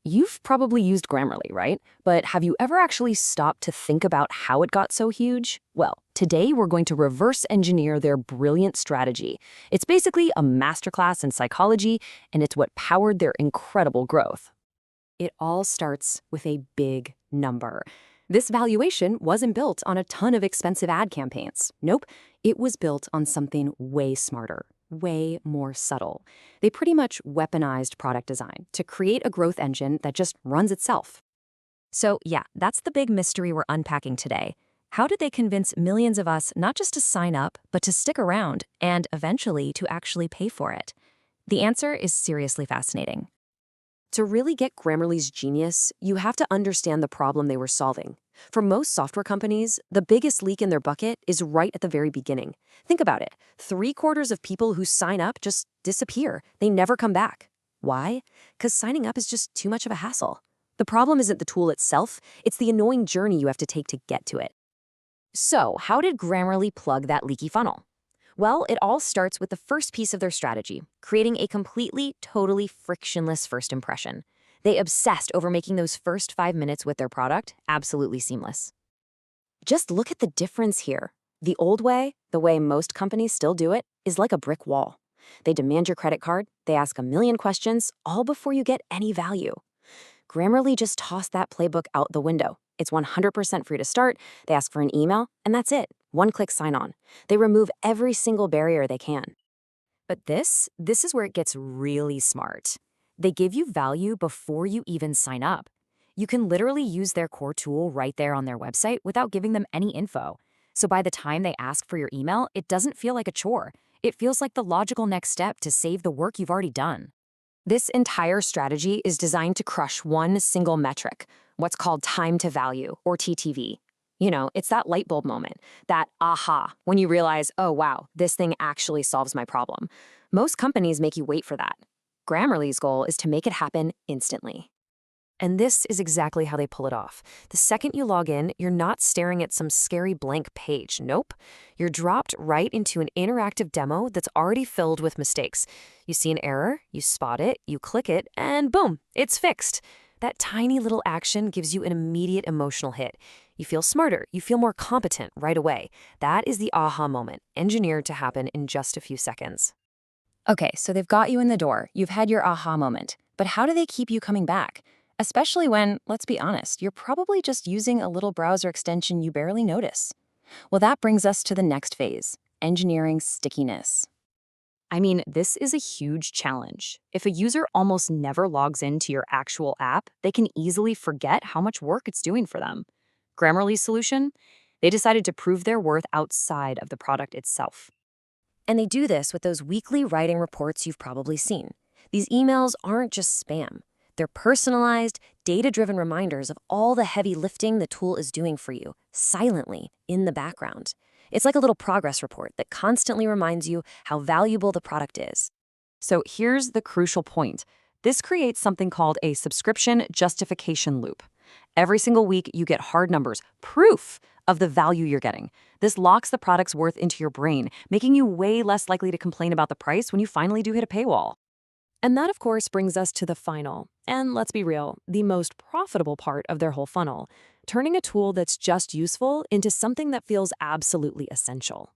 You've probably used Grammarly, right? But have you ever actually stopped to think about how it got so huge? Well, today we're going to reverse engineer their brilliant strategy. It's basically a masterclass in psychology, and it's what powered their incredible growth. It all starts with a big number. This valuation wasn't built on a ton of expensive ad campaigns. Nope, it was built on something way smarter, way more subtle. They pretty much weaponized product design to create a growth engine that just runs itself. So yeah, that's the big mystery we're unpacking today. How did they convince millions of us not just to sign up, but to stick around and eventually to actually pay for it? The answer is seriously fascinating. To really get Grammarly's genius, you have to understand the problem they were solving. For most software companies, the biggest leak in their bucket is right at the very beginning. Think about it. 3/4 of people who sign up just disappear. They never come back. Why? Because signing up is just too much of a hassle. The problem isn't the tool itself, it's the annoying journey you have to take to get to it. So, how did Grammarly plug that leaky funnel? Well, it all starts with the first piece of their strategy, creating a completely, totally frictionless first impression. They obsessed over making those first 5 minutes with their product absolutely seamless. Just look at the difference here. The old way, the way most companies still do it, is like a brick wall. They demand your credit card, they ask a million questions, all before you get any value. Grammarly just tossed that playbook out the window. It's 100% free to start, they ask for an email, and that's it. One-click sign-on. They remove every single barrier they can. But this is where it gets really smart. They give you value before you even sign up. You can literally use their core tool right there on their website without giving them any info. So by the time they ask for your email, it doesn't feel like a chore. It feels like the logical next step to save the work you've already done. This entire strategy is designed to crush one single metric, what's called time to value, or TTV. It's that light bulb moment, that aha, when you realize, oh wow, this thing actually solves my problem. Most companies make you wait for that. Grammarly's goal is to make it happen instantly. And this is exactly how they pull it off. The second you log in, you're not staring at some scary blank page. Nope. You're dropped right into an interactive demo that's already filled with mistakes. You see an error, you spot it, you click it, and boom, it's fixed. That tiny little action gives you an immediate emotional hit. You feel smarter, you feel more competent right away. That is the aha moment, engineered to happen in just a few seconds. Okay, so they've got you in the door. You've had your aha moment. But how do they keep you coming back? Especially when, let's be honest, you're probably just using a little browser extension you barely notice. Well, that brings us to the next phase, engineering stickiness. I mean, this is a huge challenge. If a user almost never logs into your actual app, they can easily forget how much work it's doing for them. Grammarly's solution? They decided to prove their worth outside of the product itself. And they do this with those weekly writing reports you've probably seen. These emails aren't just spam. They're personalized, data-driven reminders of all the heavy lifting the tool is doing for you, silently, in the background. It's like a little progress report that constantly reminds you how valuable the product is. So here's the crucial point. This creates something called a subscription justification loop. Every single week, you get hard numbers, proof of the value you're getting. This locks the product's worth into your brain, making you way less likely to complain about the price when you finally do hit a paywall. And that, of course, brings us to the final, and let's be real, the most profitable part of their whole funnel, turning a tool that's just useful into something that feels absolutely essential.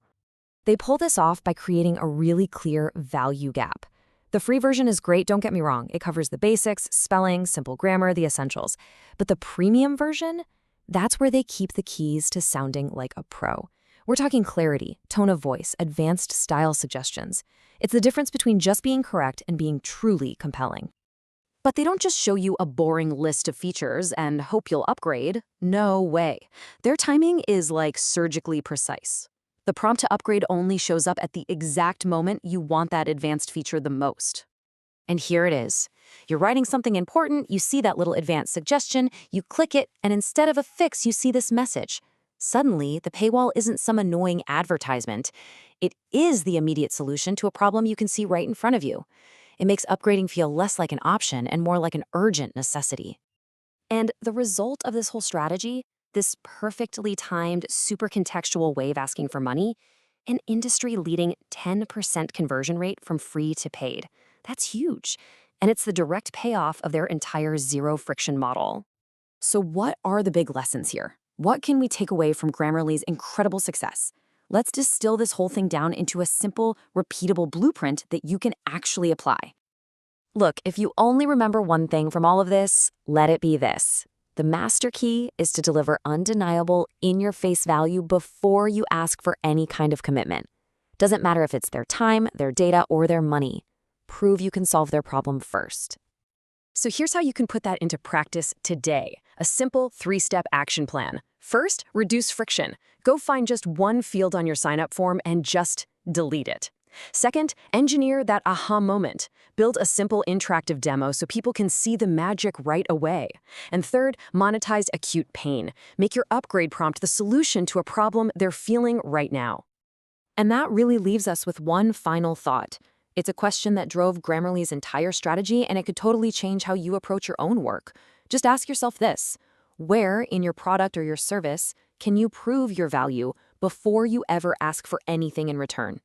They pull this off by creating a really clear value gap. The free version is great, don't get me wrong. It covers the basics, spelling, simple grammar, the essentials. But the premium version, that's where they keep the keys to sounding like a pro. We're talking clarity, tone of voice, advanced style suggestions. It's the difference between just being correct and being truly compelling. But they don't just show you a boring list of features and hope you'll upgrade. No way. Their timing is like surgically precise. The prompt to upgrade only shows up at the exact moment you want that advanced feature the most. And here it is. You're writing something important, you see that little advanced suggestion, you click it, and instead of a fix, you see this message. Suddenly, the paywall isn't some annoying advertisement. It is the immediate solution to a problem you can see right in front of you. It makes upgrading feel less like an option and more like an urgent necessity. And the result of this whole strategy, this perfectly timed, super contextual way of asking for money, an industry-leading 10% conversion rate from free to paid. That's huge. And it's the direct payoff of their entire zero friction model. So, what are the big lessons here? What can we take away from Grammarly's incredible success? Let's distill this whole thing down into a simple, repeatable blueprint that you can actually apply. Look, if you only remember one thing from all of this, let it be this. The master key is to deliver undeniable, in-your-face value before you ask for any kind of commitment. Doesn't matter if it's their time, their data, or their money. Prove you can solve their problem first. So here's how you can put that into practice today. A simple 3-step action plan. First, reduce friction. Go find just one field on your sign-up form and just delete it. Second, engineer that aha moment. Build a simple interactive demo so people can see the magic right away. And third, monetize acute pain. Make your upgrade prompt the solution to a problem they're feeling right now. And that really leaves us with one final thought. It's a question that drove Grammarly's entire strategy, and it could totally change how you approach your own work. Just ask yourself this: where in your product or your service can you prove your value before you ever ask for anything in return?